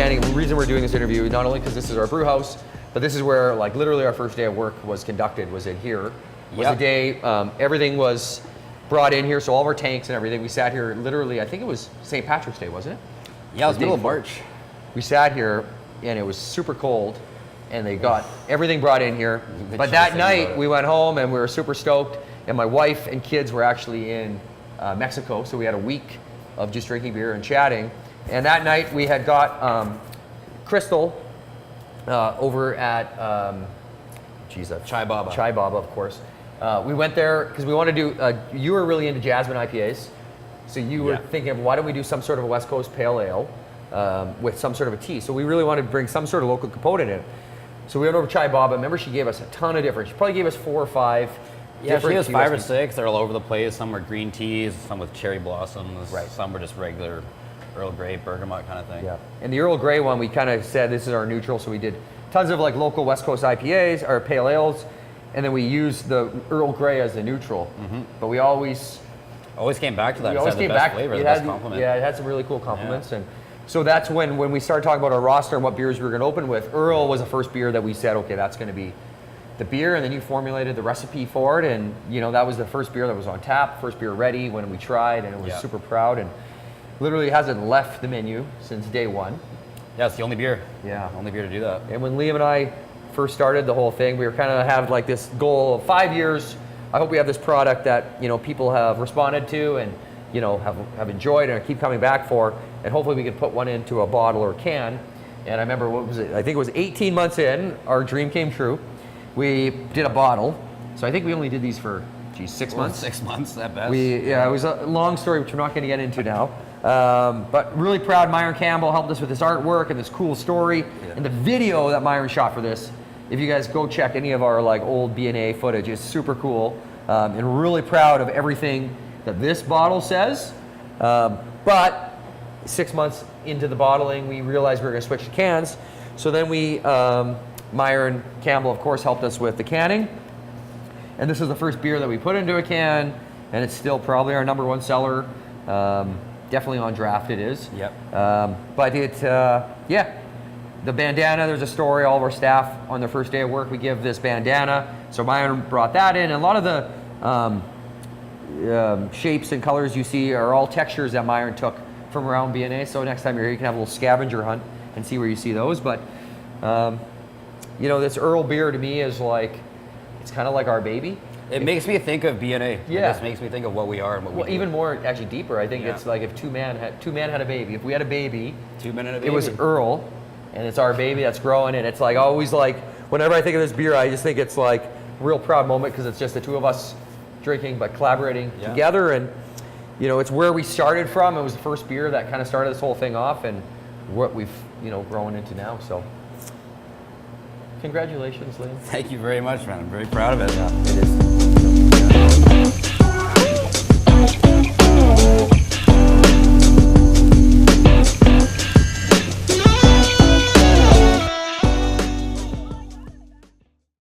canning. The reason we're doing this interview, not only because this is our brew house, but this is where like literally our first day of work was conducted, was in here. Was the day everything was brought in here, so all of our tanks and everything. We sat here literally, I think it was St. Patrick's Day, wasn't it? Yeah, it was middle of March. We sat here and it was super cold and they got everything brought in here. But that night we went home and we were super stoked, and my wife and kids were actually in Mexico, so we had a week of just drinking beer and chatting. And that night we had got Crystal over at Chai Baba. Chai Baba, of course. We went there because we wanted to do, you were really into Jasmine IPAs. So you were thinking of, why don't we do some sort of a West Coast Pale Ale with some sort of a tea? So we really wanted to bring some sort of local component in. So we went over to Chai Baba. Remember, she gave us a ton of different, she probably gave us 4 or 5 Yeah, she different has 5 or USBs. 6. They're all over the place. Some were green teas, some with cherry blossoms. Right. Some were just regular Earl Grey, bergamot kind of thing. Yeah. And the Earl Grey one, we kind of said this is our neutral, so we did tons of like local West Coast IPAs or pale ales, and then we used the Earl Grey as the neutral. But we always came back to that. We always came back. Flavor, It the had best compliment. Yeah, it had some really cool compliments, and so that's when we started talking about our roster and what beers we were going to open with. Earl was the first beer that we said, okay, that's going to be the beer, and then you formulated the recipe for it, and you know that was the first beer that was on tap, first beer ready when we tried, and it was super proud, and literally hasn't left the menu since day one. Yeah, it's the only beer. Yeah, Only beer to do that. and when Liam and I first started the whole thing, we were kind of have like this goal of 5 years. I hope we have this product that people have responded to and have enjoyed and keep coming back for, and hopefully we can put one into a bottle or a can. And I remember, what was it? I think it was 18 months in, our dream came true. We did a bottle. So I think we only did these for 6 months. 6 months at best. It was a long story, which we're not going to get into now. But really proud Myron Campbell helped us with this artwork and this cool story. And the video that Myron shot for this, if you guys go check any of our like old B&A footage, it's super cool. And really proud of everything that this bottle says. But 6 months into the bottling, we realized we were going to switch to cans. So then Myron Campbell, of course, helped us with the canning. And this is the first beer that we put into a can, and it's still probably our #1 seller. Definitely on draft, it is. Yep. But the bandana, there's a story. All of our staff on their first day of work, we give this bandana. So Myron brought that in, and a lot of the shapes and colors you see are all textures that Myron took from around B&A. So next time you're here, you can have a little scavenger hunt and see where you see those. But this Earl beer to me is like, it's kind of like our baby. It makes me think of B&A. Yeah. It just makes me think of what we are and what we do. Even more, actually deeper. I think it's like if two men had a baby. If we had a baby, 2 men and a baby. it was Earl, and it's our baby that's growing. And it's like always like, whenever I think of this beer, I just think it's like a real proud moment because it's just the two of us drinking but collaborating together. And it's where we started from. It was the first beer that kind of started this whole thing off, and what we've grown into now. So congratulations, Liam. Thank you very much, man. I'm very proud of it. Yeah, it is.